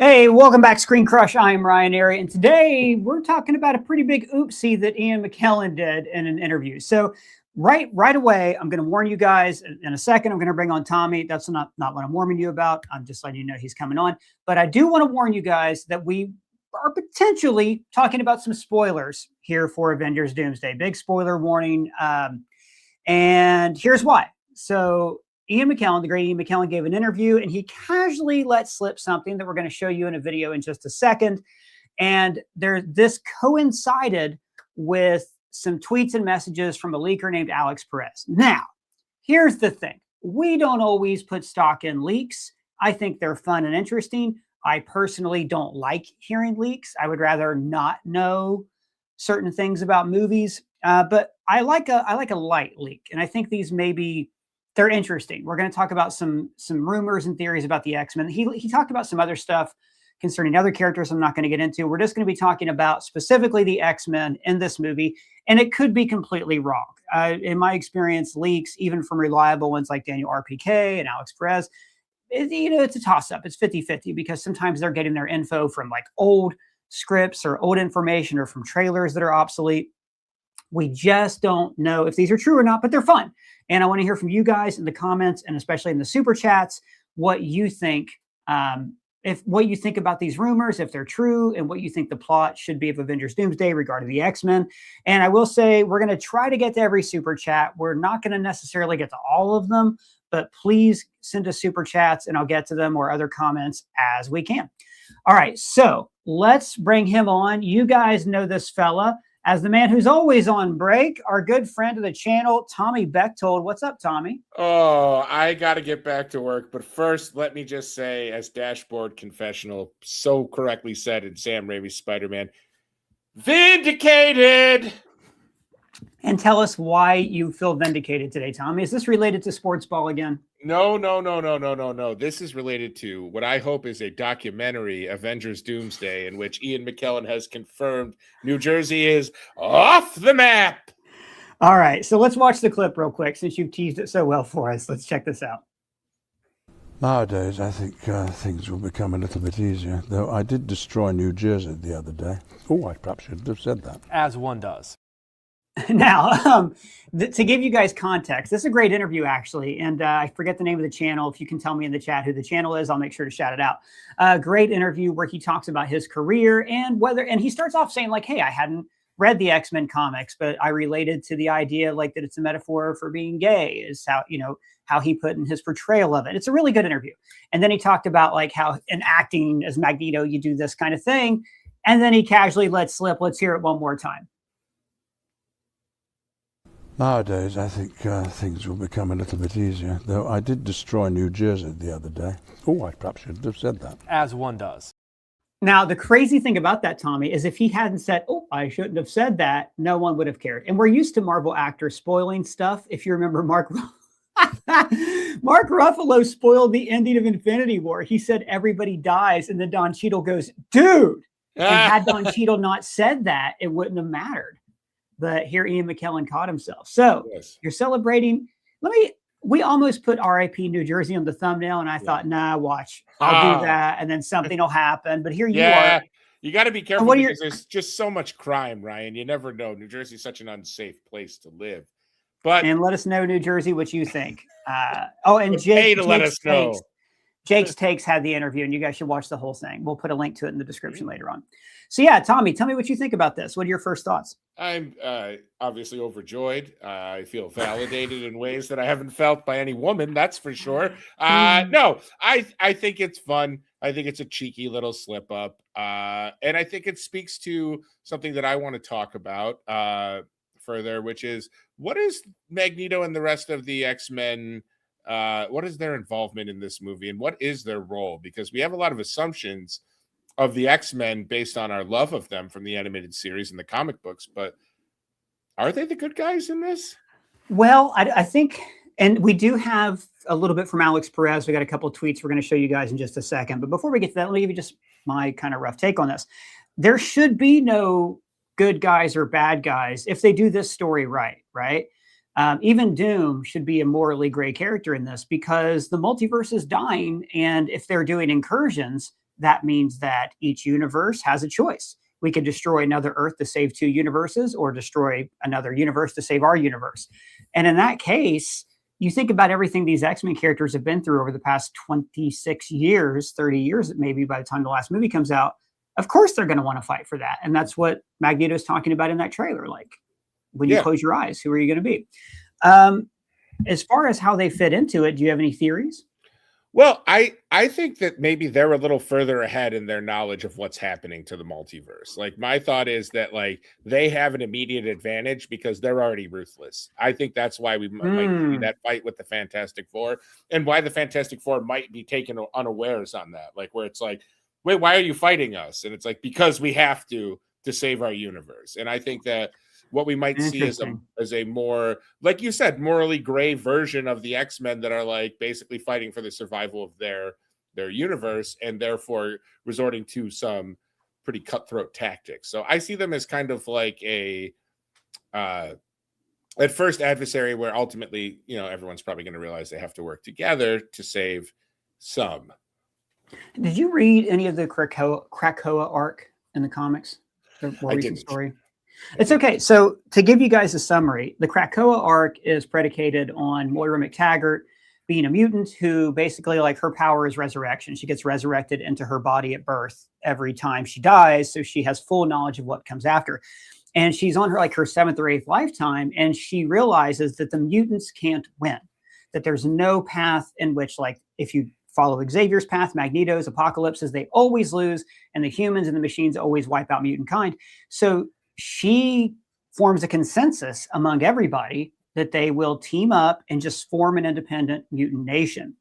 Hey, welcome back, ScreenCrush. I'm Ryan Airy, and today we're talking about a pretty big oopsie that Ian McKellen did in an interview. So right away, I'm going to warn you guys. In a second, I'm going to bring on Tommy. That's not what I'm warning you about. I'm just letting you know he's coming on. But I do want to warn you guys that we are potentially talking about some spoilers here for Avengers Doomsday. Big spoiler warning. And here's why. So Ian McKellen, the great Ian McKellen, gave an interview and he casually let slip something that we're going to show you in a video in just a second. And this coincided with some tweets and messages from a leaker named Alex Perez. Now, here's the thing. We don't always put stock in leaks. I think they're fun and interesting. I personally don't like hearing leaks. I would rather not know certain things about movies. But I like a light leak. And I think these they're interesting. We're going to talk about some rumors and theories about the X-Men. He talked about some other stuff concerning other characters I'm not going to get into. We're just going to be talking about specifically the X-Men in this movie, and it could be completely wrong. In my experience, leaks, even from reliable ones like Daniel RPK and Alex Perez, it's a toss-up. It's 50-50 because sometimes they're getting their info from like old scripts or old information or from trailers that are obsolete. We just don't know if these are true or not, but they're fun. And I want to hear from you guys in the comments and especially in the super chats, what you think, what you think about these rumors, if they're true, and what you think the plot should be of Avengers Doomsday regarding the X-Men. And I will say we're going to try to get to every super chat. We're not going to necessarily get to all of them, but please send us super chats and I'll get to them or other comments as we can. All right, so let's bring him on. You guys know this fella as the man who's always on break, our good friend of the channel, Tommy Bechtold. What's up, Tommy? Oh, I got to get back to work. But first, let me just say, as Dashboard Confessional so correctly said in Sam Raimi's Spider-Man, vindicated! And tell us why you feel vindicated today, Tommy. Is this related to sports ball again? No. This is related to what I hope is a documentary, Avengers Doomsday, in which Ian McKellen has confirmed New Jersey is off the map. All right, so let's watch the clip real quick since you've teased it so well for us. Let's check this out. Nowadays, I think things will become a little bit easier, though I did destroy New Jersey the other day. Oh, I perhaps shouldn't have said that. As one does. Now, to give you guys context, this is a great interview, actually. And I forget the name of the channel. If you can tell me in the chat who the channel is, I'll make sure to shout it out. Great interview where he talks about his career and he starts off saying like, hey, I hadn't read the X-Men comics, but I related to the idea like that it's a metaphor for being gay is how he put in his portrayal of it. It's a really good interview. And then he talked about like how in acting as Magneto, you do this kind of thing. And then he casually let slip. Let's hear it one more time. Nowadays, I think things will become a little bit easier, though I did destroy New Jersey the other day. Oh, I perhaps shouldn't have said that. As one does. Now, the crazy thing about that, Tommy, is if he hadn't said, oh, I shouldn't have said that, no one would have cared. And we're used to Marvel actors spoiling stuff. If you remember Mark Ruffalo spoiled the ending of Infinity War. He said everybody dies, and then Don Cheadle goes, dude. And had Don Cheadle not said that, it wouldn't have mattered. But here Ian McKellen caught himself. So yes. You're celebrating. We almost put RIP New Jersey on the thumbnail, and I thought, nah, watch. I'll do that, and then something will happen. But here you are. You got to be careful because there's just so much crime, Ryan. You never know. New Jersey is such an unsafe place to live. And let us know, New Jersey, what you think. And Jake's Takes had the interview, and you guys should watch the whole thing. We'll put a link to it in the description later on. So yeah, Tommy, tell me what you think about this. What are your first thoughts? I'm obviously overjoyed. I feel validated in ways that I haven't felt by any woman, that's for sure. No, I think it's fun. I think it's a cheeky little slip up. And I think it speaks to something that I want to talk about further, which is what is Magneto and the rest of the X-Men, what is their involvement in this movie and what is their role? Because we have a lot of assumptions of the X-Men based on our love of them from the animated series and the comic books, but are they the good guys in this? Well, I think, and we do have a little bit from Alex Perez. We got a couple of tweets we're going to show you guys in just a second. But before we get to that, let me give you just my kind of rough take on this. There should be no good guys or bad guys if they do this story right? Even Doom should be a morally gray character in this because the multiverse is dying. And if they're doing incursions, that means that each universe has a choice. We could destroy another Earth to save two universes, or destroy another universe to save our universe. And in that case, you think about everything these X-Men characters have been through over the past 26 years, 30 years, maybe by the time the last movie comes out. Of course, they're going to want to fight for that. And that's what Magneto's talking about in that trailer. Like, when you close your eyes, who are you going to be? As far as how they fit into it, do you have any theories? Well, I think that maybe they're a little further ahead in their knowledge of what's happening to the multiverse. Like, my thought is that, like, they have an immediate advantage because they're already ruthless. I think that's why we might see that fight with the Fantastic Four, and why the Fantastic Four might be taken unawares on that. Like, where it's like, wait, why are you fighting us? And it's like, because we have to save our universe. And I think that what we might see is a more, like you said, morally gray version of the X-Men that are like basically fighting for the survival of their universe, and therefore resorting to some pretty cutthroat tactics. So I see them as kind of like a at first adversary, where ultimately, everyone's probably going to realize they have to work together to save some. Did you read any of the Krakoa arc in the comics? The more recent story? It's okay. So to give you guys a summary, the Krakoa arc is predicated on Moira McTaggart being a mutant who basically, like, her power is resurrection. She gets resurrected into her body at birth every time she dies. So she has full knowledge of what comes after. And she's on her 7th or 8th lifetime. And she realizes that the mutants can't win, that there's no path in which, like, if you follow Xavier's path, Magneto's, Apocalypse's, they always lose. And the humans and the machines always wipe out mutant kind. So she forms a consensus among everybody that they will team up and just form an independent mutant nation,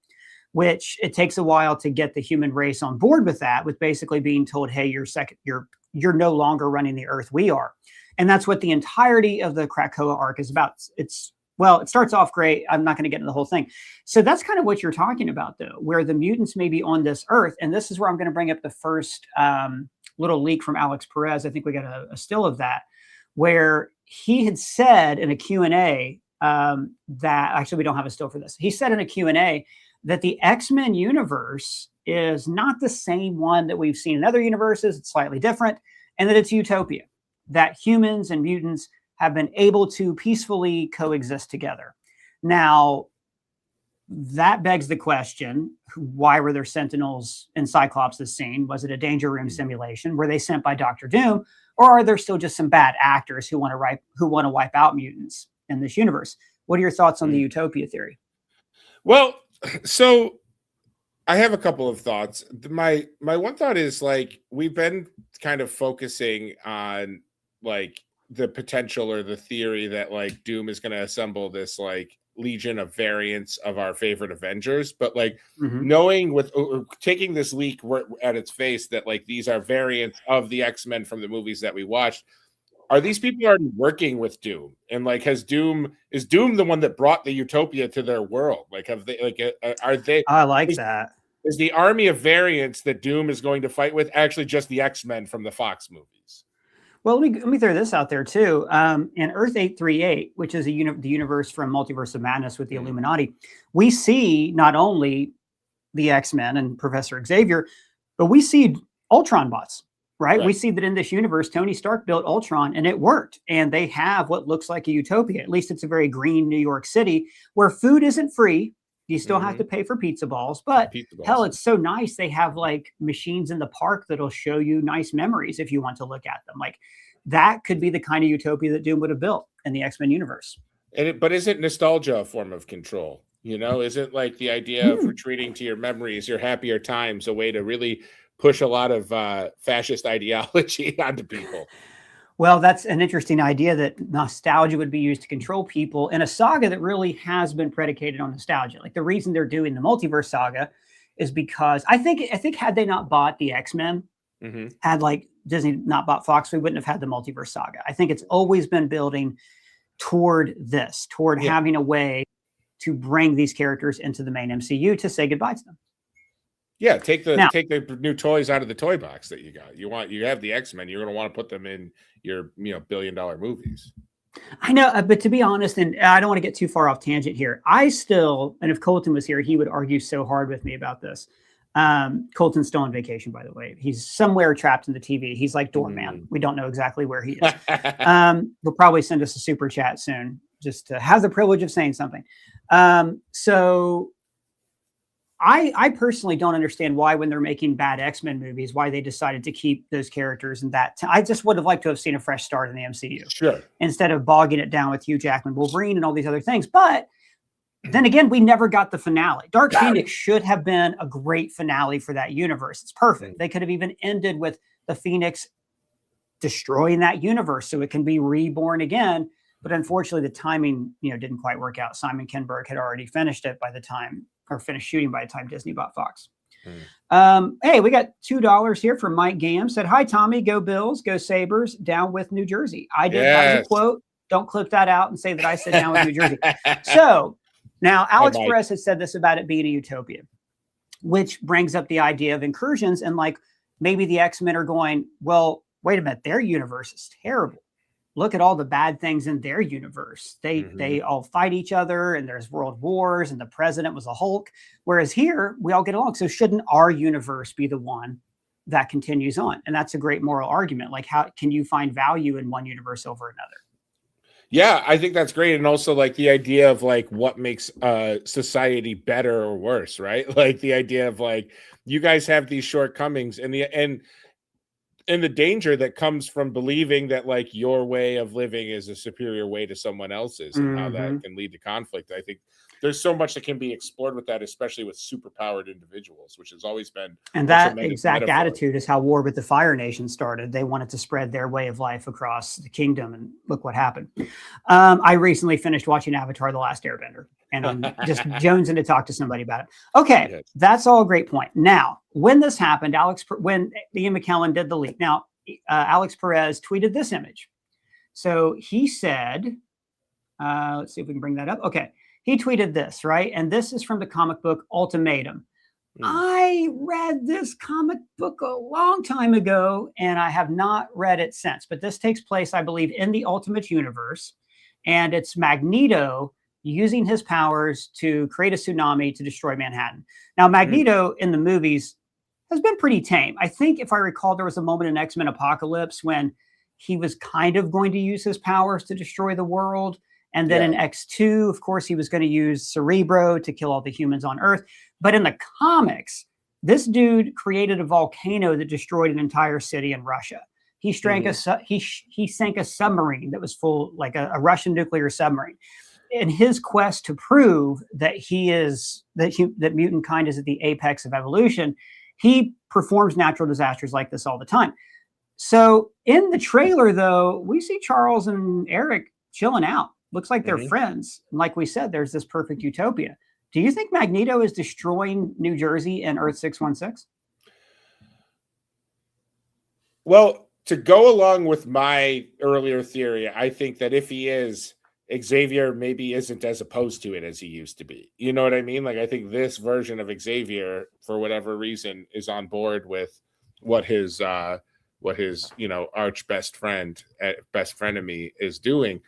which it takes a while to get the human race on board with that, with basically being told, hey, you're no longer running the Earth, we are. And that's what the entirety of the Krakoa arc is about. It starts off great. I'm not going to get into the whole thing. So that's kind of what you're talking about, though, where the mutants may be on this Earth. And this is where I'm going to bring up the first little leak from Alex Perez. I think we got a still of that, where he had said in a Q&A that, actually, we don't have a still for this. He said in a Q&A that the X-Men universe is not the same one that we've seen in other universes. It's slightly different, and that it's utopia, that humans and mutants have been able to peacefully coexist together. Now, that begs the question, why were there Sentinels in Cyclops' scene? Was it a danger room simulation? Were they sent by Dr. Doom? Or are there still just some bad actors who want to wipe out mutants in this universe? What are your thoughts on the utopia theory? Well, so I have a couple of thoughts. My one thought is, like, we've been kind of focusing on, like, the potential or the theory that, like, Doom is going to assemble this, like, legion of variants of our favorite Avengers, but, like, knowing with taking this leak at its face that, like, these are variants of the X-Men from the movies that we watched, are these people already working with Doom? And, like, is Doom the one that brought the utopia to their world? Like, have they, like, are they? I like that. Is the army of variants that Doom is going to fight with actually just the X-Men from the Fox movies? Well, let me throw this out there too. In Earth 838, which is the universe from Multiverse of Madness with the Illuminati, we see not only the X-Men and Professor Xavier, but we see Ultron bots, right? We see that in this universe, Tony Stark built Ultron and it worked. And they have what looks like a utopia. At least it's a very green New York City where food isn't free. You still have to pay for pizza balls, but hell, it's so nice. They have, like, machines in the park that'll show you nice memories if you want to look at them. Like, that could be the kind of utopia that Doom would have built in the X-Men universe. But isn't nostalgia a form of control? Isn't, like, the idea of retreating to your memories, your happier times, a way to really push a lot of fascist ideology onto people? Well, that's an interesting idea, that nostalgia would be used to control people in a saga that really has been predicated on nostalgia. Like, the reason they're doing the multiverse saga is because I think had they not bought the X-Men, had, like, Disney not bought Fox, we wouldn't have had the multiverse saga. I think it's always been building toward having a way to bring these characters into the main MCU to say goodbye to them. Yeah, take the new toys out of the toy box that you got. You have the X-Men, you're going to want to put them in your billion-dollar movies. I know, but to be honest, and I don't want to get too far off tangent here, I still, and if Colton was here, he would argue so hard with me about this. Colton's still on vacation, by the way. He's somewhere trapped in the TV. He's like doorman. We don't know exactly where he is. He'll probably send us a super chat soon, just to have the privilege of saying something. So I personally don't understand why, when they're making bad X-Men movies, why they decided to keep those characters in that. I just would have liked to have seen a fresh start in the MCU. Sure. Instead of bogging it down with Hugh Jackman, Wolverine, and all these other things. But then again, we never got the finale. Dark Phoenix should have been a great finale for that universe. It's perfect. They could have even ended with the Phoenix destroying that universe so it can be reborn again. But unfortunately, the timing, didn't quite work out. Simon Kinberg had already finished it by the time, or finished shooting by the time Disney bought Fox. Hey, we got $2 here from Mike Gam. Said, "Hi, Tommy. Go Bills. Go Sabres. Down with New Jersey." I did. That was a quote. Don't clip that out and say that I said down with New Jersey. So now Alex Perez has said this about it being a utopia, which brings up the idea of incursions. And like, maybe the X-Men are going, well, wait a minute, their universe is terrible. Look at all the bad things in their universe. They all fight each other, and there's world wars, and the president was a Hulk. Whereas here, we all get along. So shouldn't our universe be the one that continues on? And that's a great moral argument. Like, how can you find value in one universe over another? Yeah, I think that's great. And also like the idea of like what makes society better or worse, right? Like the idea of like, you guys have these shortcomings, and the danger that comes from believing that like your way of living is a superior way to someone else's, and how that can lead to conflict. I think there's so much that can be explored with that, especially with superpowered individuals, which has always been. And that exact attitude is how War with the Fire Nation started. They wanted to spread their way of life across the kingdom, and look what happened. I recently finished watching Avatar: The Last Airbender, and I'm just jonesing to talk to somebody about it. Okay, that's all a great point. Now, when this happened, when Ian McKellen did the leak, now Alex Perez tweeted this image. So he said, let's see if we can bring that up. Okay. He tweeted this, right? And this is from the comic book Ultimatum. I read this comic book a long time ago, and I have not read it since. But this takes place, I believe, in the Ultimate Universe. And it's Magneto using his powers to create a tsunami to destroy Manhattan. Now, Magneto in the movies has been pretty tame. I think, if I recall, there was a moment in X-Men Apocalypse when he was kind of going to use his powers to destroy the world. And then in X2, of course, he was going to use Cerebro to kill all the humans on Earth. But in the comics, this dude created a volcano that destroyed an entire city in Russia. He sank he sank a submarine that was full, like a Russian nuclear submarine. In his quest to prove that that mutant kind is at the apex of evolution, he performs natural disasters like this all the time. So in the trailer, though, we see Charles and Eric chilling out. Looks like they're friends. And like we said, there's this perfect utopia. Do you think Magneto is destroying New Jersey and Earth 616? Well, to go along with my earlier theory, I think that if he is, Xavier maybe isn't as opposed to it as he used to be. You know what I mean? Like, I think this version of Xavier, for whatever reason, is on board with what his arch best frenemy is doing.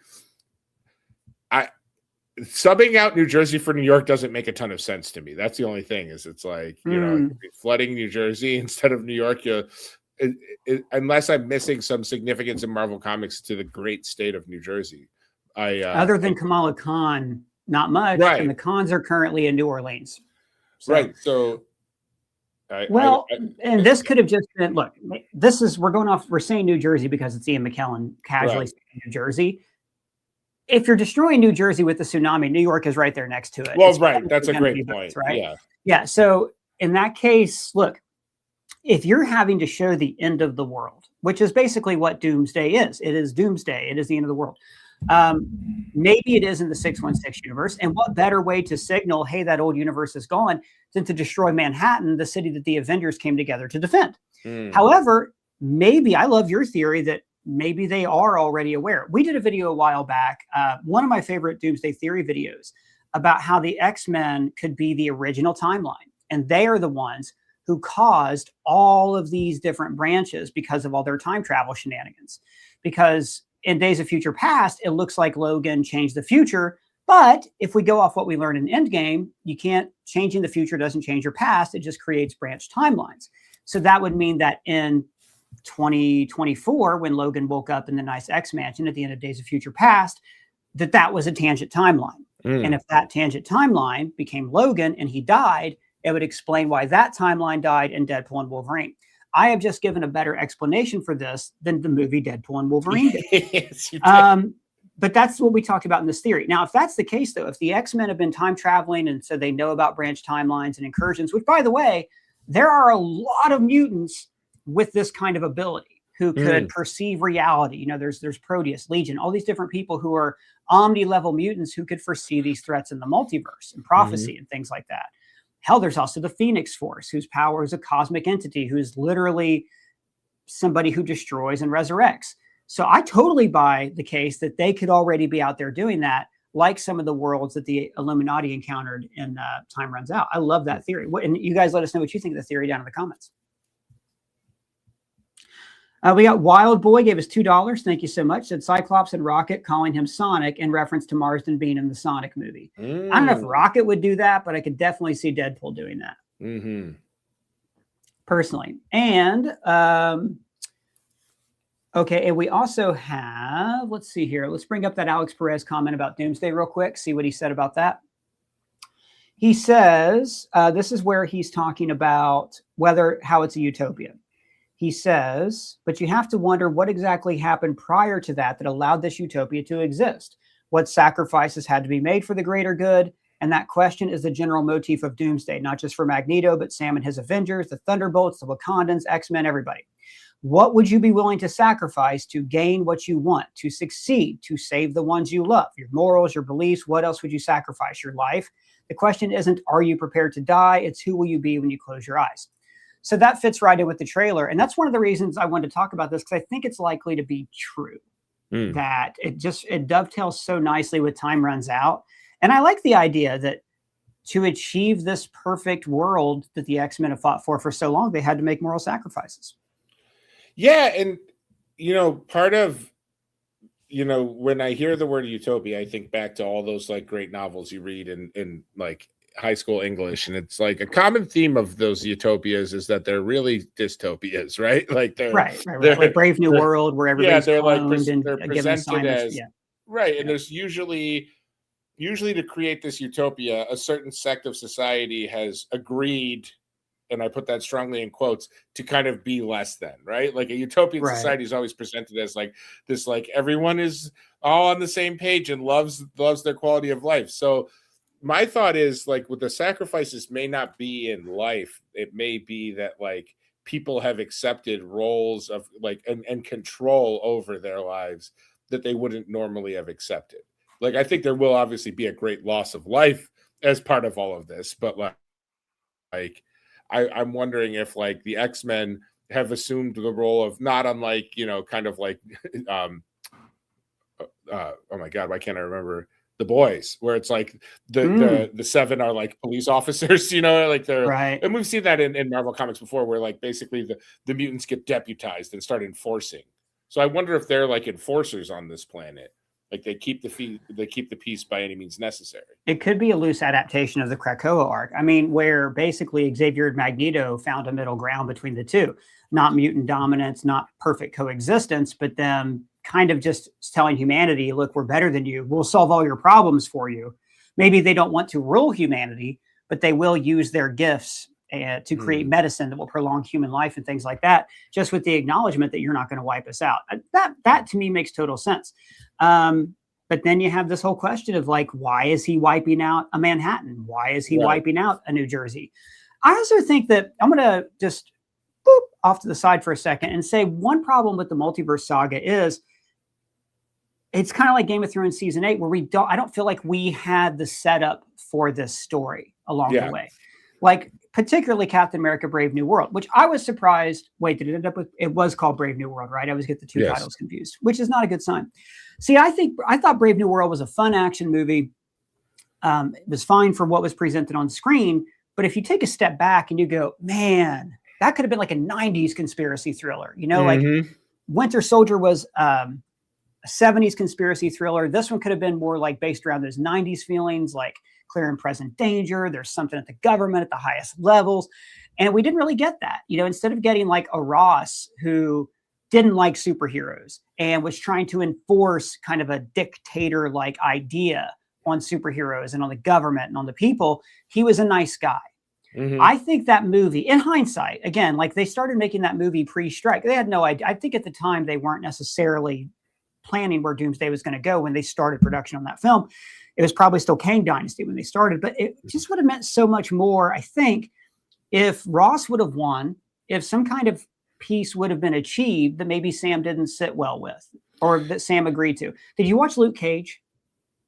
Subbing out New Jersey for New York doesn't make a ton of sense to me. That's the only thing. Is it's like, flooding New Jersey instead of New York. Unless I'm missing some significance in Marvel Comics to the great state of New Jersey. Other than Kamala Khan, not much. Right. And the Khans are currently in New Orleans. So, right. So. This could have just been, look, we're saying New Jersey because it's Ian McKellen casually saying New Jersey. If you're destroying New Jersey with the tsunami, New York is right there next to it. Well, right. That's a great point. Right? Yeah. So in that case, look, if you're having to show the end of the world, which is basically what Doomsday is, it is Doomsday. It is the end of the world. Maybe it is in the 616 universe. And what better way to signal, hey, that old universe is gone, than to destroy Manhattan, the city that the Avengers came together to defend. However, maybe I love your theory that maybe they are already aware. We did a video a while back, one of my favorite Doomsday Theory videos, about how the X-Men could be the original timeline. And they are the ones who caused all of these different branches because of all their time travel shenanigans. Because in Days of Future Past, it looks like Logan changed the future, But if we go off what we learned in Endgame, you can't, changing the future doesn't change your past. It just creates branch timelines. So that would mean that in 2024, when Logan woke up in the nice X mansion at the end of Days of Future Past, that was a tangent timeline. And if that tangent timeline became Logan and he died, it would explain why that timeline died in Deadpool and Wolverine. I have just given a better explanation for this than the movie Deadpool and Wolverine did. Yes, you did. But that's what we talked about in this theory. Now, if that's the case, though, if the X-Men have been time traveling and so they know about branch timelines and incursions, which, by the way, there are a lot of mutants with this kind of ability who could perceive reality. You know, there's Proteus, Legion, all these different people who are omni-level mutants who could foresee these threats in the multiverse and prophecy and things like that. Hell, there's also the Phoenix Force, whose power is a cosmic entity who's literally somebody who destroys and resurrects. So I totally buy the case that they could already be out there doing that, like some of the worlds that the Illuminati encountered in Time Runs Out. I love that theory. And you guys let us know what you think of the theory down in the comments. We got Wild Boy, gave us $2. Thank you so much. Said Cyclops and Rocket calling him Sonic in reference to Marsden being in the Sonic movie. I don't know if Rocket would do that, but I could definitely see Deadpool doing that. Personally. And okay, and we also have, let's see here. Let's bring up that Alex Perez comment about Doomsday real quick, see what he said about that. He says, this is where he's talking about how it's a utopia. He says, but you have to wonder what exactly happened prior to that allowed this utopia to exist. What sacrifices had to be made for the greater good? And that question is the general motif of Doomsday, not just for Magneto, but Sam and his Avengers, the Thunderbolts, the Wakandans, X-Men, everybody. What would you be willing to sacrifice to gain what you want, to succeed, to save the ones you love? Your morals, your beliefs, what else would you sacrifice? Your life? The question isn't, are you prepared to die? It's who will you be when you close your eyes? So that fits right in with the trailer. And that's one of the reasons I wanted to talk about this, because I think it's likely to be true. That it dovetails so nicely with Time Runs Out. And I like the idea that to achieve this perfect world that the X-Men have fought for so long, they had to make moral sacrifices. Yeah. And, you know, part of, you know, when I hear the word utopia, I think back to all those like great novels you read in like high school English. And it's like a common theme of those utopias is that they're really dystopias, right? Like they're like Brave New World, where everybody's they're like they're presented as right. And there's usually to create this utopia, a certain sect of society has agreed, and I put that strongly in quotes, to kind of be less than, right? Like a utopian society is always presented as like this, like everyone is all on the same page and loves their quality of life. So my thought is like with the sacrifices may not be in life. It may be that like people have accepted roles of like and control over their lives that they wouldn't normally have accepted. Like, I think there will obviously be a great loss of life as part of all of this, but like I'm wondering if like the X-Men have assumed the role of, not unlike, you know, kind of like oh my God, why can't I remember? The Boys, where it's like the seven are like police officers, you know, like they're right. And we've seen that in Marvel Comics before, where like basically the mutants get deputized and start enforcing. So I wonder if they're like enforcers on this planet. Like they keep the peace by any means necessary. It could be a loose adaptation of the Krakoa arc. I mean, where basically Xavier and Magneto found a middle ground between the two. Not mutant dominance, not perfect coexistence, but them kind of just telling humanity, look, we're better than you. We'll solve all your problems for you. Maybe they don't want to rule humanity, but they will use their gifts to create medicine that will prolong human life and things like that, just with the acknowledgement that you're not going to wipe us out. That to me makes total sense. But then you have this whole question of like, why is he wiping out a Manhattan? Why is he wiping out a New Jersey? I also think that I'm going to just boop off to the side for a second and say one problem with the multiverse saga is it's kind of like Game of Thrones season 8, where I don't feel like we had the setup for this story along the way. Like particularly Captain America: Brave New World, which I was surprised. Wait, did it end up with? It was called Brave New World, right? I always get the two titles confused, which is not a good sign. See, I thought Brave New World was a fun action movie. It was fine for what was presented on screen, but if you take a step back and you go, man, that could have been like a 90s conspiracy thriller, you know, like Winter Soldier was a 70s conspiracy thriller. This one could have been more like based around those 90s feelings, like clear and present danger. There's something at the government at the highest levels. And we didn't really get that. Instead of getting like a Ross who didn't like superheroes and was trying to enforce kind of a dictator-like idea on superheroes and on the government and on the people, he was a nice guy. Mm-hmm. I think that movie, in hindsight, again, like they started making that movie pre-strike. They had no idea. I think at the time they weren't necessarily planning where Doomsday was going to go when they started production on that film. It was probably still Kang Dynasty when they started, but it just would have meant so much more, I think, if Ross would have won, if some kind of peace would have been achieved that maybe Sam didn't sit well with, or that Sam agreed to. Did you watch Luke Cage?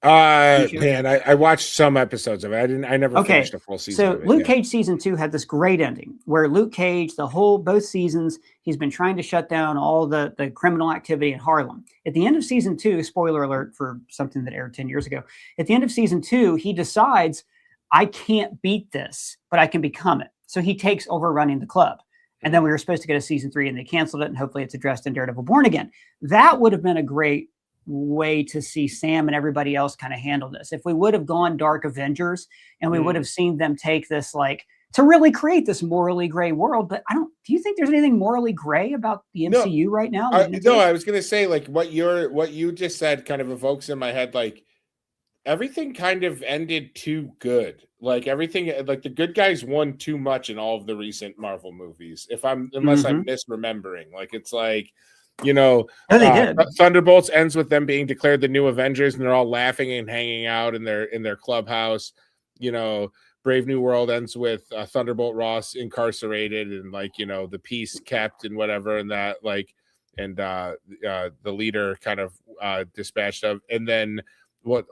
Man, I watched some episodes of it. I never finished a full season. So of it, Luke Cage season 2 had this great ending where Luke Cage, both seasons, he's been trying to shut down all the criminal activity in Harlem. At the end of season 2, spoiler alert for something that aired 10 years ago. At the end of season 2, he decides, I can't beat this, but I can become it. So he takes over running the club. And then we were supposed to get a season 3 and they canceled it. And hopefully it's addressed in Daredevil Born Again. That would have been a great way to see Sam and everybody else kind of handle this. If we would have gone Dark Avengers and we would have seen them take this, like, to really create this morally gray world. But do you think there's anything morally gray about the MCU right now? No, I was going to say, like, what you just said kind of evokes in my head, like, everything kind of ended too good. Like everything, like the good guys won too much in all of the recent Marvel movies. Unless I'm misremembering, like it's like, they did. Thunderbolts ends with them being declared the new Avengers, and they're all laughing and hanging out in their clubhouse. Brave New World ends with Thunderbolt Ross incarcerated and like the peace kept and whatever, and that like, and the leader kind of dispatched of, and then. What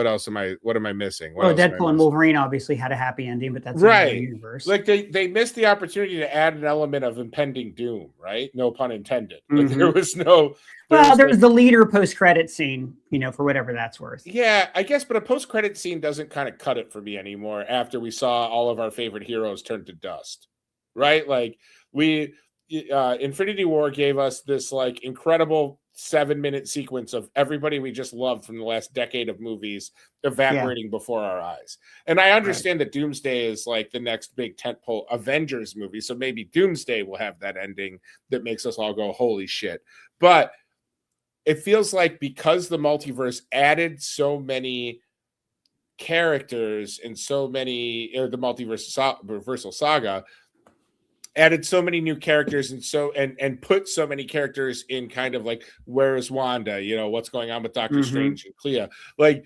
else am I missing? Deadpool and Wolverine obviously had a happy ending, but that's right. In the universe. Like they missed the opportunity to add an element of impending doom, right? No pun intended. Like there was no. There's the leader post-credit scene, for whatever that's worth. Yeah, I guess, but a post-credit scene doesn't kind of cut it for me anymore. After we saw all of our favorite heroes turn to dust, right? Like Infinity War gave us this like incredible 7-minute sequence of everybody we just loved from the last decade of movies evaporating before our eyes. And I understand that Doomsday is like the next big tentpole Avengers movie. So maybe Doomsday will have that ending that makes us all go, holy shit. But it feels like because the multiverse added so many characters and so many, the multiversal saga, added so many new characters and put so many characters in kind of like, where is Wanda? What's going on with Doctor Strange and Clea? Like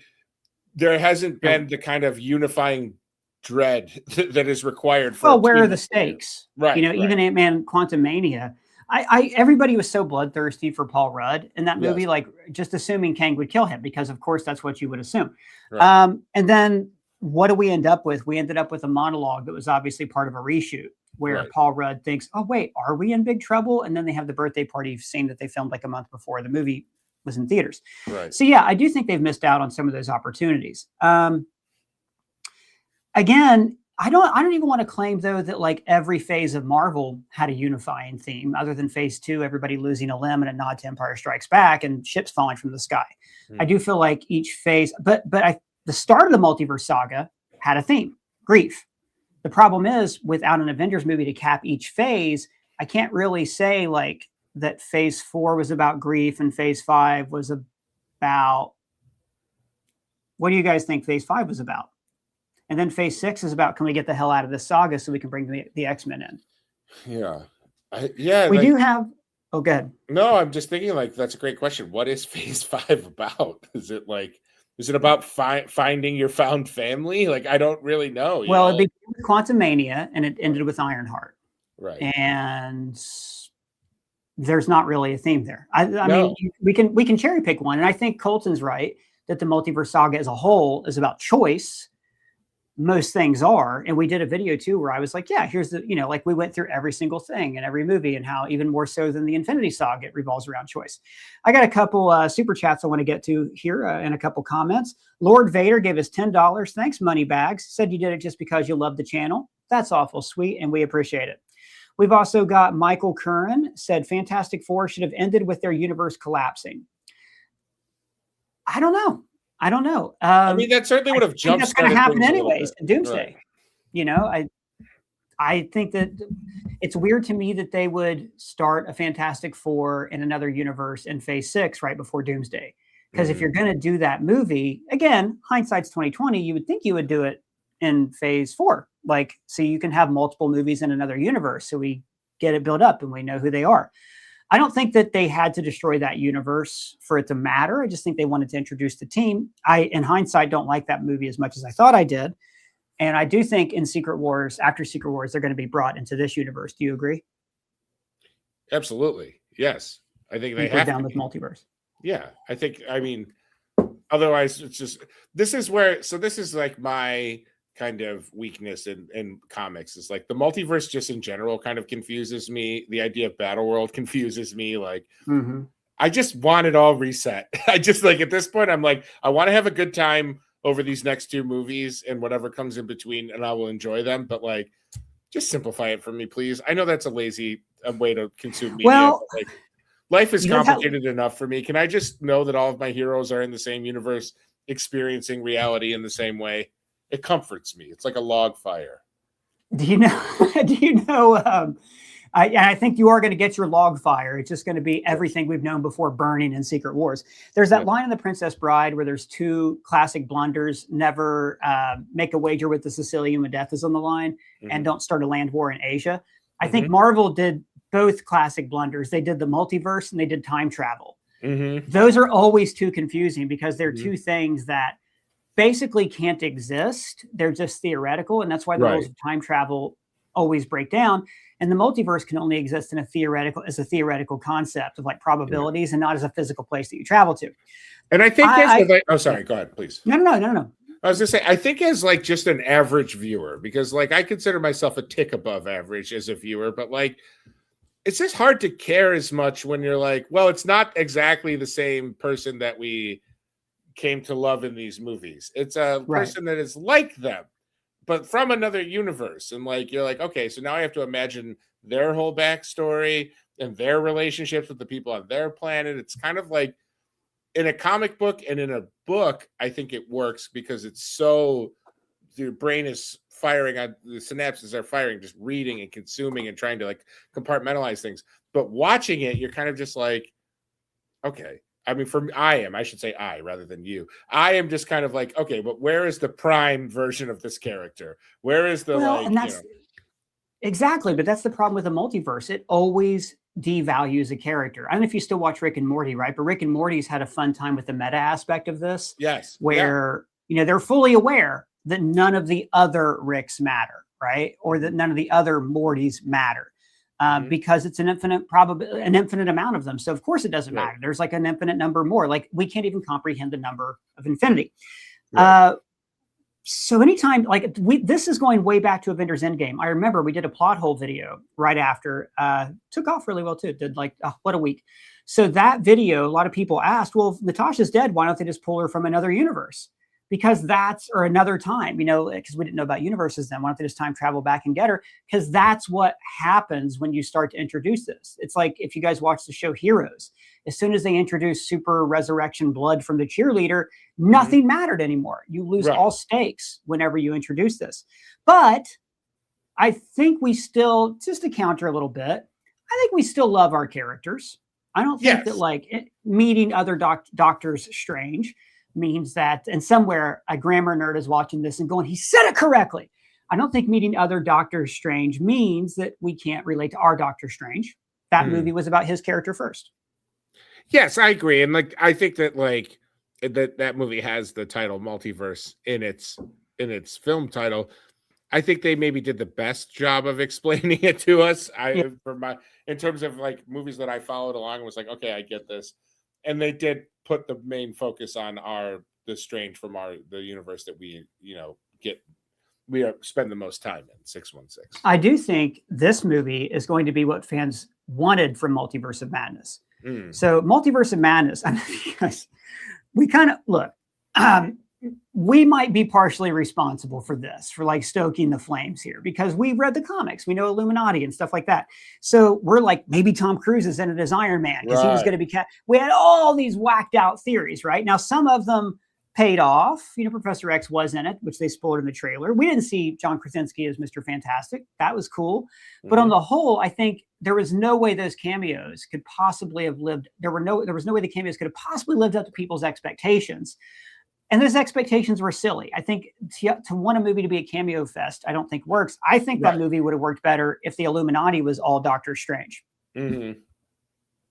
there hasn't been the kind of unifying dread that is required for. Well, where are the stakes? Right. Even Ant-Man Quantumania. Everybody was so bloodthirsty for Paul Rudd in that movie, like just assuming Kang would kill him because of course that's what you would assume. Right. And then what do we end up with? We ended up with a monologue that was obviously part of a reshoot. Where Paul Rudd thinks, oh, wait, are we in big trouble? And then they have the birthday party scene that they filmed like a month before the movie was in theaters. Right. So, yeah, I do think they've missed out on some of those opportunities. Again, I don't even want to claim, though, that like every phase of Marvel had a unifying theme other than phase 2, everybody losing a limb and a nod to Empire Strikes Back and ships falling from the sky. I do feel like each phase, but the start of the multiverse saga had a theme, grief. The problem is without an Avengers movie to cap each phase, I can't really say like that phase 4 was about grief and phase 5 was about, what do you guys think phase 5 was about? And then phase 6 is about, can we get the hell out of this saga so we can bring the X-Men in? Yeah. We do have, go ahead. No, I'm just thinking like, that's a great question. What is phase 5 about? Is it about finding your found family? Like, I don't really know. Well, it began with Quantumania and it ended with Ironheart. Right. And there's not really a theme there. I mean, we can cherry pick one. And I think Colton's right that the multiverse saga as a whole is about choice. Most things are. And we did a video too, where I was like, yeah, here's the, like we went through every single thing in every movie and how even more so than the Infinity Saga, it revolves around choice. I got a couple super chats I want to get to here and a couple comments. Lord Vader gave us $10. Thanks, Moneybags. Said you did it just because you love the channel. That's awful sweet. And we appreciate it. We've also got Michael Curran said Fantastic Four should have ended with their universe collapsing. I don't know. I mean, that certainly would have I think jump that's going to started happen things a little anyways bit. in Doomsday. Right. You know, I think that it's weird to me that they would start a Fantastic Four in another universe in Phase 6 right before Doomsday. Because if Mhm. you're going to do that movie, again, hindsight's 2020, you would think you would do it in Phase 4, like so you can have multiple movies in another universe, so we get it built up and we know who they are. I don't think that they had to destroy that universe for it to matter. I just think they wanted to introduce the team. I, in hindsight, don't like that movie as much as I thought I did. And I do think in Secret Wars, after Secret Wars, they're going to be brought into this universe. Do you agree? Absolutely. Yes. I think I they think we're have down to with be. multiverse. Yeah. I mean, otherwise it's just, this is like my kind of weakness in comics. Is like the multiverse just in general kind of confuses me. The idea of Battle World confuses me. Like, I just want it all reset. I just like at this point, I'm like, I want to have a good time over these next 2 movies and whatever comes in between, and I will enjoy them. But like, just simplify it for me, please. I know that's a lazy way to consume media. Well, but like, life is you know how- complicated enough for me. Can I just know that all of my heroes are in the same universe, experiencing reality in the same way? It comforts me. It's like a log fire. Do you know? Do you know? I think you are going to get your log fire. It's just going to be everything we've known before burning in Secret Wars. There's that line in The Princess Bride where there's 2 classic blunders: never make a wager with the Sicilian when death is on the line, and don't start a land war in Asia. I think Marvel did both classic blunders. They did the multiverse and they did time travel. Those are always too confusing because they're 2 things that basically can't exist. They're just theoretical, and that's why the rules of time travel always break down. And the multiverse can only exist in a theoretical concept of like probabilities and not as a physical place that you travel to. And I think oh, sorry, go ahead, please. No. I was gonna say, I think as like just an average viewer, because like I consider myself a tick above average as a viewer, but like it's just hard to care as much when you're like, well, it's not exactly the same person that we came to love in these movies. It's a person that is like them, but from another universe. And like, you're like, okay, so now I have to imagine their whole backstory and their relationships with the people on their planet. It's kind of like in a comic book and in a book, I think it works because it's so, your brain is firing on, the synapses are firing, just reading and consuming and trying to like compartmentalize things. But watching it, you're kind of just like, okay. I mean, I should say I rather than you. I am just kind of like, okay, but where is the prime version of this character? Where is the exactly, but that's the problem with the multiverse. It always devalues a character. I don't know if you still watch Rick and Morty, right? But Rick and Morty's had a fun time with the meta aspect of this. Yes. Where, they're fully aware that none of the other Ricks matter, right? Or that none of the other Mortys matter. Because it's an infinite amount of them. So of course it doesn't matter. There's like an infinite number more. Like we can't even comprehend the number of infinity. So anytime, like this is going way back to Avengers Endgame. I remember we did a plot hole video right after, took off really well too. It did like, what a week. So that video, a lot of people asked, well, if Natasha's dead, why don't they just pull her from another universe? Because or another time, because we didn't know about universes then. Why don't they just time travel back and get her? Because that's what happens when you start to introduce this. It's like if you guys watch the show Heroes, as soon as they introduce super resurrection blood from the cheerleader, nothing mattered anymore. You lose all stakes whenever you introduce this. But I think we still, just to counter a little bit, I think we still love our characters. I don't think that like meeting other Doctors Strange means that, and somewhere a grammar nerd is watching this and going, he said it correctly. I don't think meeting other Doctor Strange means that we can't relate to our Doctor Strange. That movie was about his character first. Yes, I agree. And like, I think that like that movie has the title multiverse in its film title. I think they maybe did the best job of explaining it to us. In terms of like movies that I followed along, was like, okay, I get this. And they did put the main focus on the Strange from the universe that we spend the most time in, 616. I do think this movie is going to be what fans wanted from Multiverse of Madness. So Multiverse of Madness, I mean, we kind of look, we might be partially responsible for this, for like stoking the flames here, because we read the comics, we know Illuminati and stuff like that. So we're like, maybe Tom Cruise is in it as Iron Man because he was going to be we had all these whacked out theories, right? Now, some of them paid off. You know, Professor X was in it, which they spoiled in the trailer. We didn't see John Krasinski as Mr. Fantastic. That was cool. But on the whole, I think there was no way those cameos could possibly have lived. There was no way the cameos could have possibly lived up to people's expectations. And those expectations were silly. I think to want a movie to be a cameo fest, I don't think works. I think that movie would have worked better if the Illuminati was all Doctor Strange.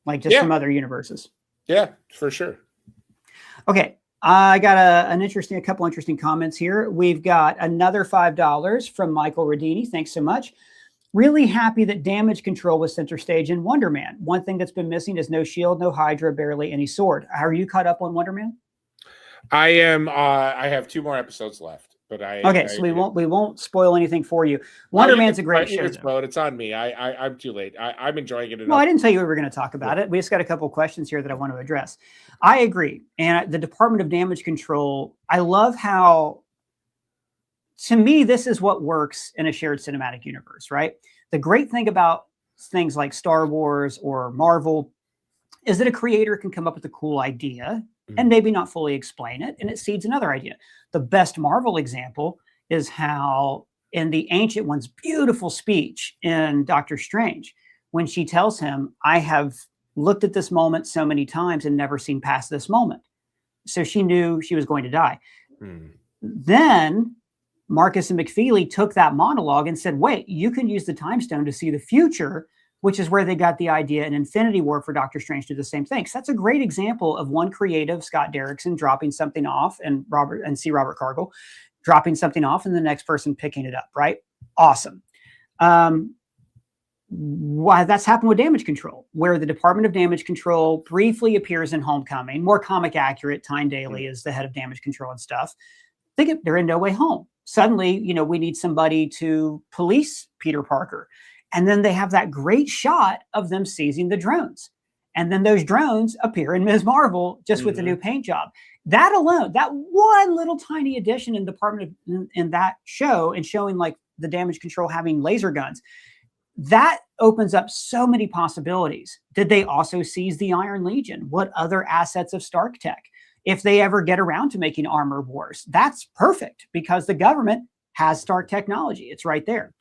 Like just from other universes. Yeah, for sure. Okay. I got a couple interesting comments here. We've got another $5 from Michael Radini. Thanks so much. Really happy that damage control was center stage in Wonderman. One thing that's been missing is no shield, no Hydra, barely any sword. Are you caught up on Wonderman? I am. I have 2 more episodes left, but so we won't spoil anything for you. Wonderman's a great show. It's on me. I'm too late. I'm enjoying it enough. Well, I didn't tell you we were going to talk about it. We just got a couple questions here that I want to address. I agree. And the Department of Damage Control, I love how, to me, this is what works in a shared cinematic universe, right? The great thing about things like Star Wars or Marvel is that a creator can come up with a cool idea and maybe not fully explain it, and it seeds another idea. The best Marvel example is how in the Ancient One's beautiful speech in Doctor Strange, when she tells him, I have looked at this moment so many times and never seen past this moment. So she knew she was going to die. Then Marcus and McFeely took that monologue and said, wait, you can use the time stone to see the future, which is where they got the idea in Infinity War for Doctor Strange to do the same thing. So that's a great example of one creative, Scott Derrickson, dropping something off, and Robert Cargill dropping something off, and the next person picking it up, right? Awesome. Why that's happened with Damage Control, where the Department of Damage Control briefly appears in Homecoming, more comic accurate. Tyne Daly is the head of Damage Control and stuff. They're in No Way Home. Suddenly, we need somebody to police Peter Parker. And then they have that great shot of them seizing the drones. And then those drones appear in Ms. Marvel just with a new paint job. That alone, that one little tiny addition in in that show, and showing like the Damage Control having laser guns, that opens up so many possibilities. Did they also seize the Iron Legion? What other assets of Stark Tech? If they ever get around to making Armor Wars, that's perfect because the government has Stark technology. It's right there.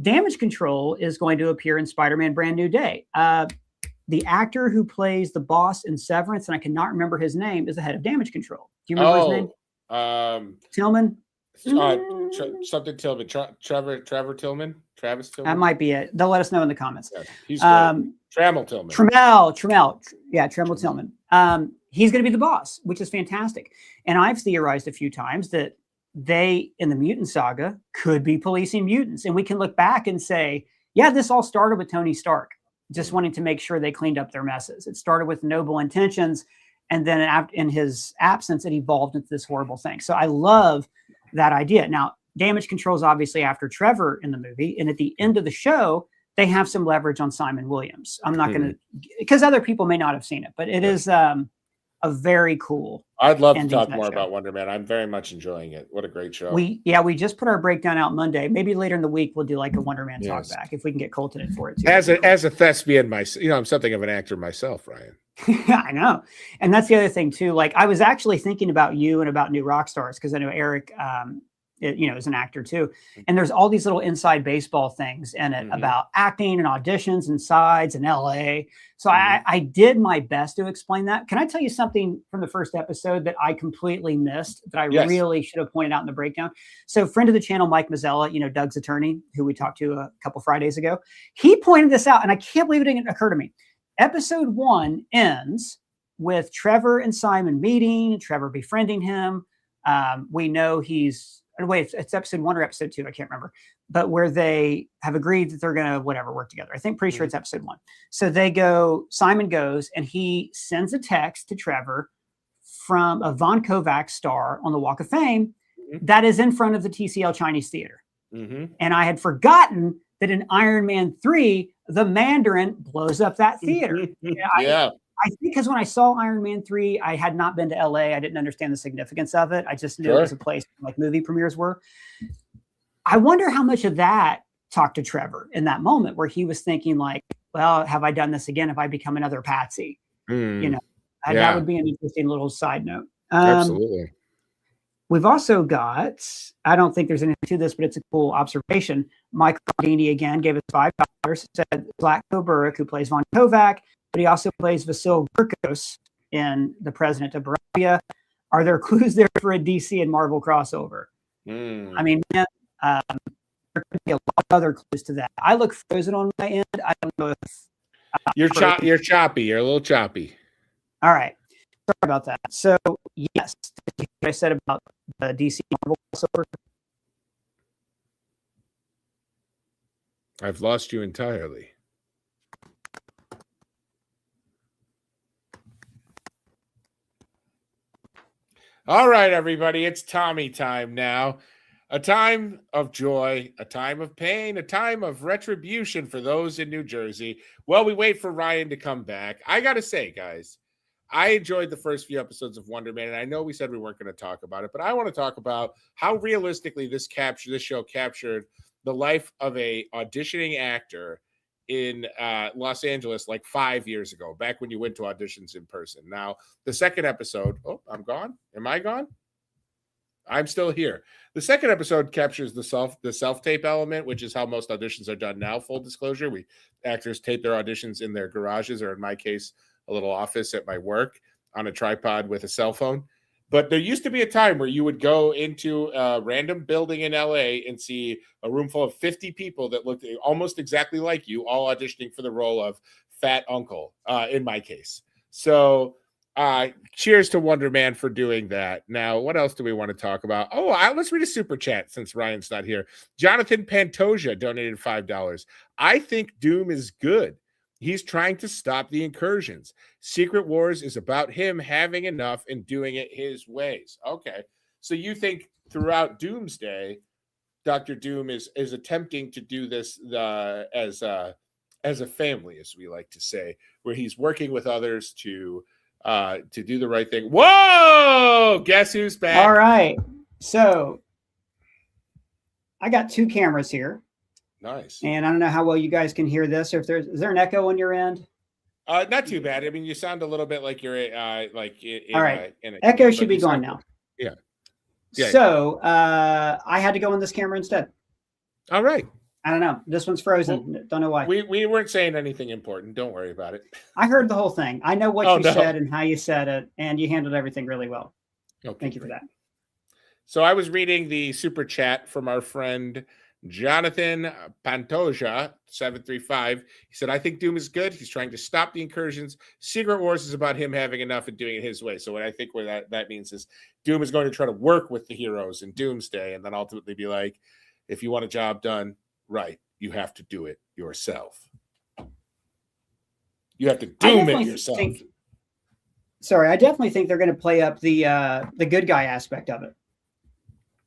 Damage Control is going to appear in Spider-Man Brand New Day. The actor who plays the boss in Severance, and I cannot remember his name, is the head of Damage Control. Do you remember his name? Tillman? Something Tillman. Trevor Tillman? Travis Tillman? That might be it. They'll let us know in the comments. Yeah, he's Trammell Tillman. Trammell. Yeah, Trammell Tillman. He's going to be the boss, which is fantastic. And I've theorized a few times that they, in the mutant saga, could be policing mutants. And we can look back and say, yeah, this all started with Tony Stark just wanting to make sure they cleaned up their messes. It started with noble intentions. And then in his absence, it evolved into this horrible thing. So I love that idea. Now, Damage Control is obviously after Trevor in the movie. And at the end of the show, they have some leverage on Simon Williams. I'm not going to, because other people may not have seen it, but it is a very cool. I'd love to talk more about Wonderman. I'm very much enjoying it. What a great show. We just put our breakdown out Monday. Maybe later in the week we'll do like a Wonderman talk back if we can get Colton in for it too. As a thespian myself, I'm something of an actor myself, Ryan. I know. And that's the other thing too. Like I was actually thinking about you and about New Rock Stars because I know Eric is an actor too. And there's all these little inside baseball things in it about acting and auditions and sides in LA. So I did my best to explain that. Can I tell you something from the first episode that I completely missed that I really should have pointed out in the breakdown? So friend of the channel, Mike Mazzella, Doug's attorney, who we talked to a couple Fridays ago, he pointed this out and I can't believe it didn't occur to me. Episode 1 ends with Trevor and Simon meeting, Trevor befriending him. We know it's episode 1 or episode 2. I can't remember, but where they have agreed that they're going to work together. I think pretty sure it's episode 1. So Simon goes and he sends a text to Trevor from a Von Kovacs star on the Walk of Fame that is in front of the TCL Chinese Theater. And I had forgotten that in Iron Man 3, the Mandarin blows up that theater. I think because when I saw Iron Man 3, I had not been to LA. I didn't understand the significance of it. I just knew it was a place where, like, movie premieres were. I wonder how much of that talked to Trevor in that moment where he was thinking, like, well, have I done this again? Have I become another Patsy? You know, that would be an interesting little side note. Absolutely. We've also got, I don't think there's anything to this, but it's a cool observation. Michael Aldini again gave us $5, said Zlatko Buric, who plays Von Kovac, but he also plays Vasil Gurkos in The President of Barabia. Are there clues there for a DC and Marvel crossover? I mean, man, there could be a lot of other clues to that. I look frozen on my end. I don't know if you're choppy. You're a little choppy. All right. Sorry about that. So, yes, what I said about the DC Marvel crossover. I've lost you entirely. All right, everybody, it's Tommy time now. A time of joy, a time of pain, a time of retribution for those in New Jersey. Well, we wait for Ryan to come back. I got to say, guys, I enjoyed the first few episodes of Wonderman, and I know we said we weren't going to talk about it, but I want to talk about how realistically this show captured the life of a auditioning actor in Los Angeles like 5 years ago, back when you went to auditions in person. Now, the second episode, I'm gone. Am I gone? I'm still here. The second episode captures the self-tape element, which is how most auditions are done now, full disclosure. Actors tape their auditions in their garages, or in my case, a little office at my work on a tripod with a cell phone. But there used to be a time where you would go into a random building in LA and see a room full of 50 people that looked almost exactly like you, all auditioning for the role of fat uncle, in my case. So cheers to Wonderman for doing that. Now, what else do we want to talk about? Let's read a super chat since Ryan's not here. Jonathan Pantoja donated $5. I think Doom is good. He's trying to stop the incursions. Secret Wars is about him having enough and doing it his ways. Okay. So you think throughout Doomsday, Dr. Doom is attempting to do this as a family, as we like to say, where he's working with others to do the right thing. Whoa! Guess who's back? All right. So I got two cameras here. Nice. And I don't know how well you guys can hear this, or if is there an echo on your end? Not too bad. I mean, you sound a little bit like you're all right. Echo should be gone now. Yeah. So I had to go on this camera instead. All right. I don't know. This one's frozen. Well, don't know why. We weren't saying anything important. Don't worry about it. I heard the whole thing. I know what you said and how you said it, and you handled everything really well. Okay, thank you for that. So I was reading the super chat from our friend Jonathan Pantoja 735. He said, I think Doom is good. He's trying to stop the incursions. Secret Wars is about him having enough and doing it his way. So what I think that means is Doom is going to try to work with the heroes in Doomsday and then ultimately be like, if you want a job done right, you have to do it yourself. You have to doom it yourself. I definitely think they're going to play up the good guy aspect of it.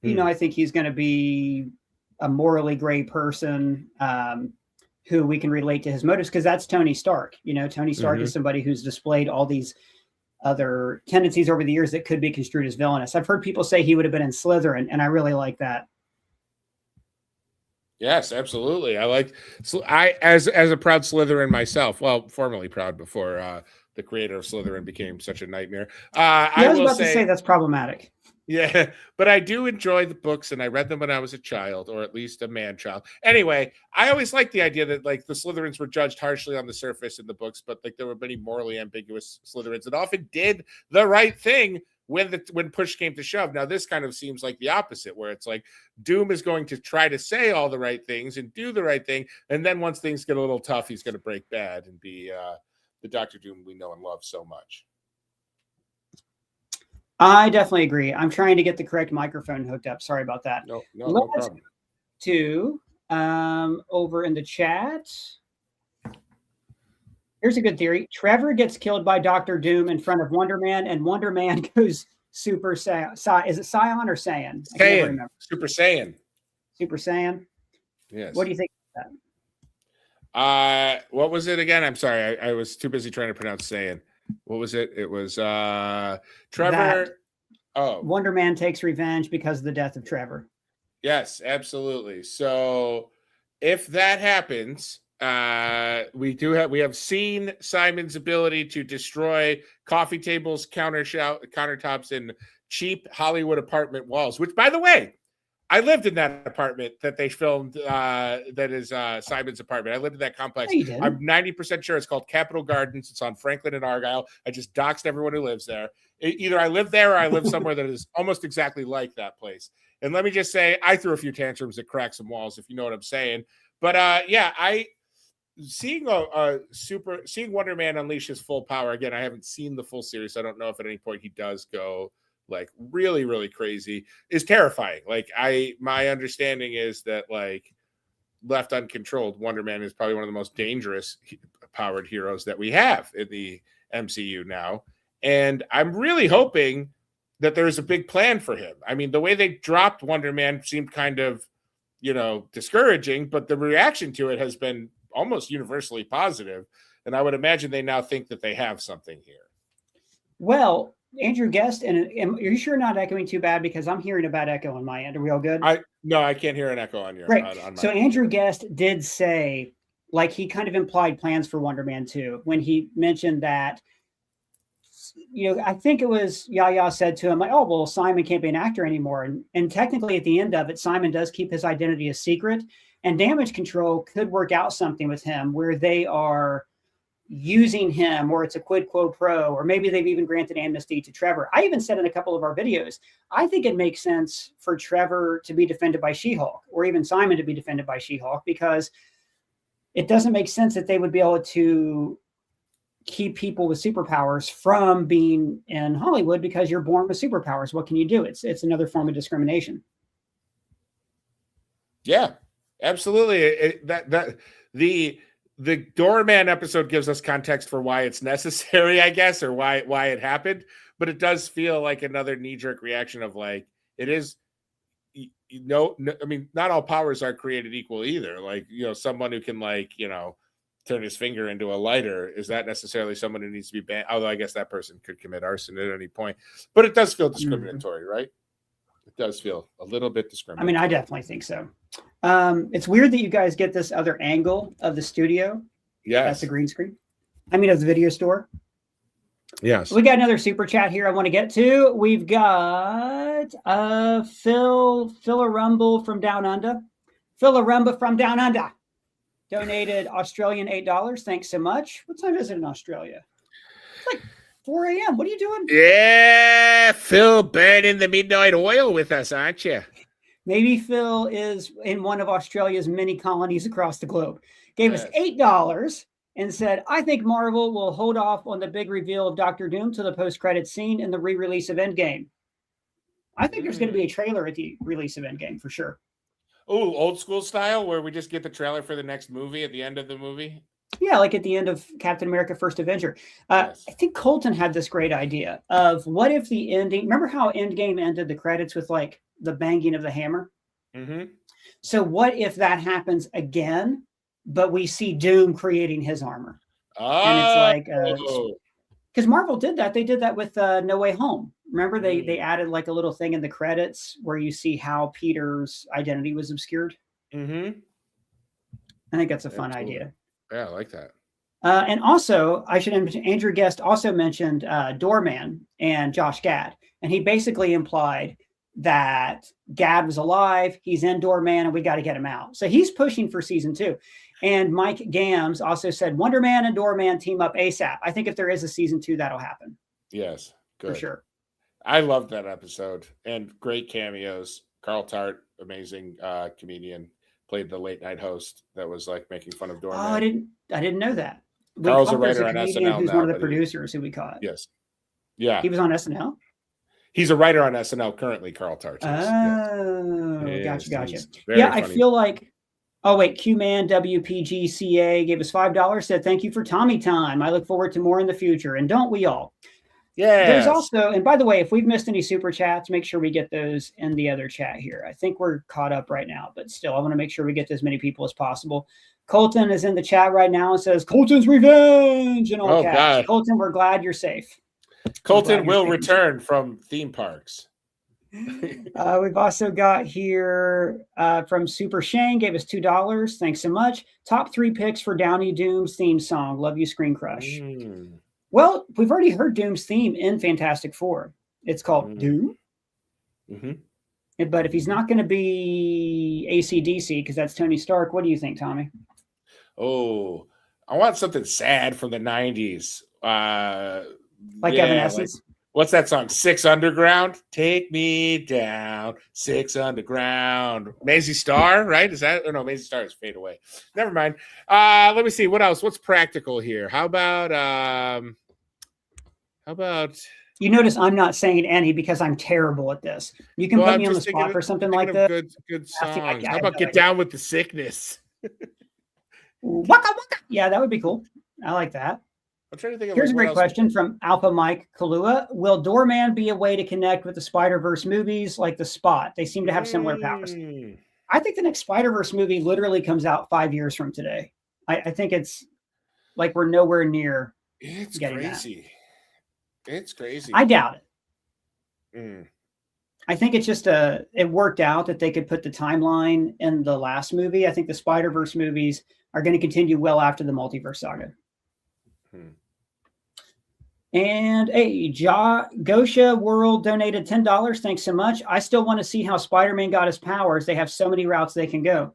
You know, I think he's going to be a morally gray person who we can relate to his motives, because that's Tony Stark. You know, Tony Stark is somebody who's displayed all these other tendencies over the years that could be construed as villainous. I've heard people say he would have been in Slytherin, and I really like that. Yes, absolutely. I as a proud Slytherin myself. Well, formerly proud before the creator of Slytherin became such a nightmare. I was about to say that's problematic. Yeah, but I do enjoy the books, and I read them when I was a child, or at least a man-child. Anyway, I always liked the idea that like the Slytherins were judged harshly on the surface in the books, but like there were many morally ambiguous Slytherins that often did the right thing when push came to shove. Now, this kind of seems like the opposite, where it's like Doom is going to try to say all the right things and do the right thing, and then once things get a little tough, he's going to break bad and be the Dr. Doom we know and love so much. I definitely agree. I'm trying to get the correct microphone hooked up. Sorry about that. No Let's problem. To over in the chat. Here's a good theory. Trevor gets killed by Dr. Doom in front of Wonderman, and Wonderman goes Super Saiyan. Is it Saiyan or Saiyan? I can't remember. Super Saiyan. Super Saiyan? Yes. What do you think of that? What was it again? I'm sorry. I was too busy trying to pronounce Saiyan. What was it? It was Trevor. That Oh, Wonderman takes revenge because of the death of Trevor. yes, absolutely. So if that happens, we have seen Simon's ability to destroy coffee tables, countertops, and cheap Hollywood apartment walls. Which, by the way, I lived in that apartment that they filmed. That is Simon's apartment. I lived in that complex. No, you didn't. I'm 90% sure it's called Capitol Gardens. It's on Franklin and Argyle. I just doxed everyone who lives there. Either I live there or I live somewhere that is almost exactly like that place. And let me just say, I threw a few tantrums that cracked some walls, if you know what I'm saying. But seeing Wonder Man unleash his full power again. I haven't seen the full series. So I don't know if at any point he does go like really, really crazy, is terrifying. Like my understanding is that like left uncontrolled, Wonder Man is probably one of the most dangerous powered heroes that we have in the MCU now. And I'm really hoping that there's a big plan for him. I mean, the way they dropped Wonder Man seemed kind of, discouraging, but the reaction to it has been almost universally positive. And I would imagine they now think that they have something here. Well, Andrew Guest, and are you sure not echoing too bad? Because I'm hearing a bad echo on my end. Are we all good? No, I can't hear an echo on your right. On so Andrew Guest did say, like, he kind of implied plans for Wonder Man 2 when he mentioned that, I think it was Yaya said to him, like, oh, well, Simon can't be an actor anymore. And technically at the end of it, Simon does keep his identity a secret, and Damage Control could work out something with him where they are using him, or it's a quid quo pro, or maybe they've even granted amnesty to Trevor. I even said in a couple of our videos, I think it makes sense for Trevor to be defended by She-Hulk, or even Simon to be defended by She-Hulk, because it doesn't make sense that they would be able to keep people with superpowers from being in Hollywood because you're born with superpowers. What can you do? It's another form of discrimination. Yeah, absolutely. The Doorman episode gives us context for why it's necessary, I guess, or why it happened. But it does feel like another knee-jerk reaction of like, it is, I mean, not all powers are created equal either. Like, someone who can turn his finger into a lighter, is that necessarily someone who needs to be banned? Although I guess that person could commit arson at any point. But it does feel discriminatory, right? It does feel a little bit discriminatory. I mean, I definitely think so. It's weird that you guys get this other angle of the studio. Yeah, that's a green screen. I mean, of the video store. Yes. We got another super chat here I want to get to. We've got Phil Rumble from Down Under. Phil Rumble from Down Under donated Australian $8. Thanks so much. What time is it in Australia? It's like 4 a.m. What are you doing? Yeah, Phil, burning the midnight oil with us, aren't you? Maybe Phil is in one of Australia's many colonies across the globe. Gave us $8 and said, I think Marvel will hold off on the big reveal of Doctor Doom to the post-credits scene in the re-release of Endgame. I think there's going to be a trailer at the release of Endgame for sure. Oh, old school style where we just get the trailer for the next movie at the end of the movie? Yeah, like at the end of Captain America First Avenger. Yes. I think Colton had this great idea of what if the ending, remember how Endgame ended the credits with like the banging of the hammer? Mm-hmm. So what if that happens again, but we see Doom creating his armor? Oh. And it's like, because Marvel did that. They did that with No Way Home. Remember they added like a little thing in the credits where you see how Peter's identity was obscured? Mm-hmm. I think that's a fun idea. Yeah, I like that. And also, I should mention, Andrew Guest also mentioned Doorman and Josh Gad. And he basically implied that Gad was alive, he's in Doorman, and we got to get him out. So he's pushing for season 2. And Mike Gams also said Wonder Man and Doorman team up ASAP. I think if there is a season 2, that'll happen. Yes, good. For sure. I loved that episode, and great cameos. Carl Tart, amazing comedian, played the late night host that was like making fun of Doorman. Oh, I didn't know that. Carl's a writer on SNL who's now. One of the producers who we caught. Yes. Yeah. He was on SNL? He's a writer on SNL currently, Carl Tart. Oh, yes. Gotcha. Yeah, I feel like, oh wait, Q-Man WPGCA gave us $5, said thank you for Tommy time. I look forward to more in the future. And don't we all? There's Yes. also, and by the way, if we've missed any super chats, make sure we get those in the other chat here. I think we're caught up right now, but still, I want to make sure we get to as many people as possible. Colton is in the chat right now and says, Colton's revenge in all Oh, caps. God. Colton, we're glad you're safe. Colton will return from theme parks. We've also got here from Super Shane, gave us $2. Thanks so much. Top 3 picks for Downey Doom's theme song. Love you, ScreenCrush. Well, we've already heard Doom's theme in Fantastic Four. It's called Doom. But if he's not going to be AC/DC, because that's Tony Stark, what do you think, Tommy? Oh, I want something sad from the 90s. Like Evanescence? Like, what's that song? Six Underground? Take me down, Six Underground. Maisie Star, right? Is that? Oh, no, Maisie Star is Fade Away. Never mind. Let me see. What else? What's practical here? How about... You notice I'm not saying any because I'm terrible at this. You can put me on the spot for something like that. Good songs. How about Get Down with the Sickness? Waka waka. Yeah, that would be cool. I like that. I'm trying to think of Here's a great question from Alpha Mike Kalua. Will Doorman be a way to connect with the Spider-Verse movies like The Spot? They seem to have similar powers. I think the next Spider-Verse movie literally comes out 5 years from today. I think it's like we're nowhere near. It's crazy. It's crazy. I doubt it. I think it's just it worked out that they could put the timeline in the last movie. I think the Spider-Verse movies are going to continue well after the multiverse saga. And Gosha World donated $10. Thanks so much. I still want to see how Spider-Man got his powers. They have so many routes they can go.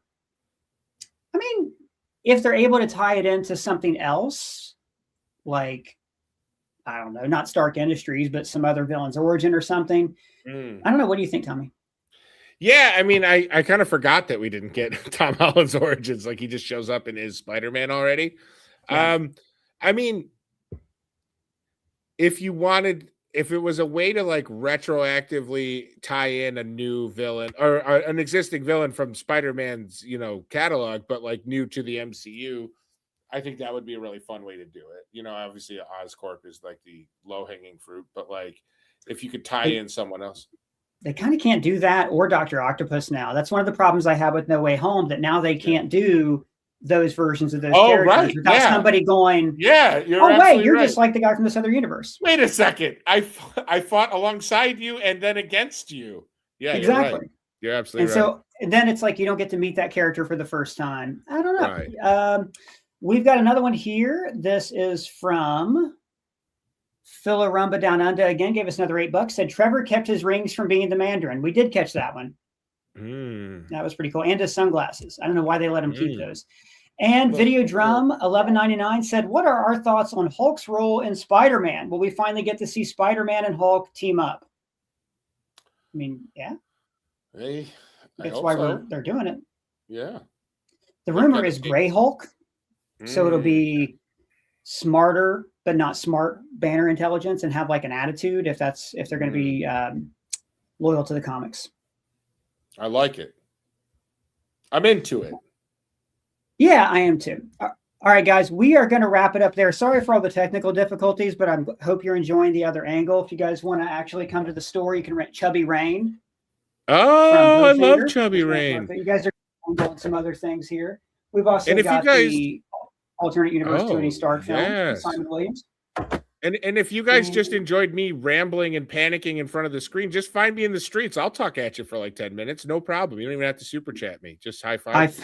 I mean, if they're able to tie it into something else, like, I don't know, not Stark Industries, but some other villain's origin or something. I don't know. What do you think, Tommy? Yeah, I mean, I kind of forgot that we didn't get Tom Holland's origins. Like, he just shows up in his Spider-Man already. Yeah. I mean, if it was a way to like retroactively tie in a new villain or an existing villain from Spider-Man's, catalog, but like new to the MCU, I think that would be a really fun way to do it. Obviously Oscorp is like the low-hanging fruit, but like if you could tie in someone else. They kind of can't do that or Dr. Octopus now. That's one of the problems I have with No Way Home, that now they can't do those versions of those characters without somebody going, you're just like the guy from this other universe. Wait a second. I fought alongside you and then against you. Yeah, exactly. You're right. You're absolutely right. So then it's like you don't get to meet that character for the first time. I don't know. Right. We've got another one here. This is from Philarumba Down Under. Again, gave us another $8. Said Trevor kept his rings from being the Mandarin. We did catch that one. That was pretty cool. And his sunglasses. I don't know why they let him keep those. And Video Drum 1199 said, what are our thoughts on Hulk's role in Spider-Man? Will we finally get to see Spider-Man and Hulk team up? I mean, yeah. That's why they're doing it. Yeah. The rumor is Gray Hulk. So it'll be smarter, but not smart Banner intelligence and have like an attitude if they're going to be loyal to the comics. I like it. I'm into it. Yeah, I am too. All right, guys, we are going to wrap it up there. Sorry for all the technical difficulties, but I hope you're enjoying the other angle. If you guys want to actually come to the store, you can rent Chubby Rain. Oh, I love Chubby Rain. You guys are doing some other things here. We've also got the alternate universe Tony Stark film with Simon Williams. And if you guys just enjoyed me rambling and panicking in front of the screen, just find me in the streets. I'll talk at you for like 10 minutes. No problem. You don't even have to super chat me. Just high five.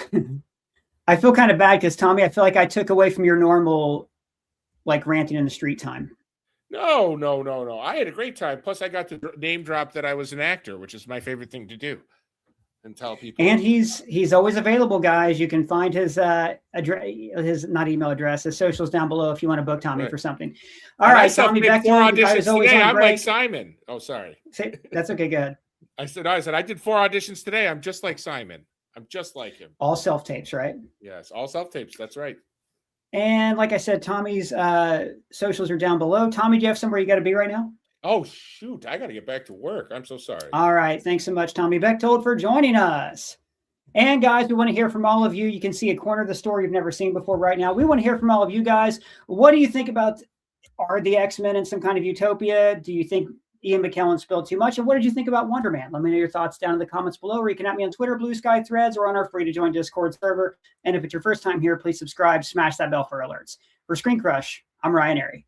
I feel kind of bad because, Tommy, I feel like I took away from your normal, like, ranting in the street time. No. I had a great time. Plus, I got to name drop that I was an actor, which is my favorite thing to do. And tell people. And he's always available, guys. You can find his address, his not email address, his socials down below if you want to book Tommy for something. All right, Tommy, back to you. Auditions today. I'm like Simon. Oh, sorry. That's okay. Go ahead. I said I did 4 auditions today. I'm just like Simon. I'm just like him. All self-tapes, right? Yes, all self-tapes. That's right. And like I said, Tommy's socials are down below. Tommy, do you have somewhere you got to be right now? Oh, shoot. I got to get back to work. I'm so sorry. All right. Thanks so much, Tommy Bechtold, for joining us. And guys, we want to hear from all of you. You can see a corner of the store you've never seen before right now. We want to hear from all of you guys. What do you think about Are the X-Men in some kind of utopia? Do you think Ian McKellen spilled too much? And what did you think about Wonderman? Let me know your thoughts down in the comments below, or you can at me on Twitter, Blue Sky, Threads, or on our free to join Discord server. And if it's your first time here, please subscribe, smash that bell for alerts. For ScreenCrush, I'm Ryan Airy.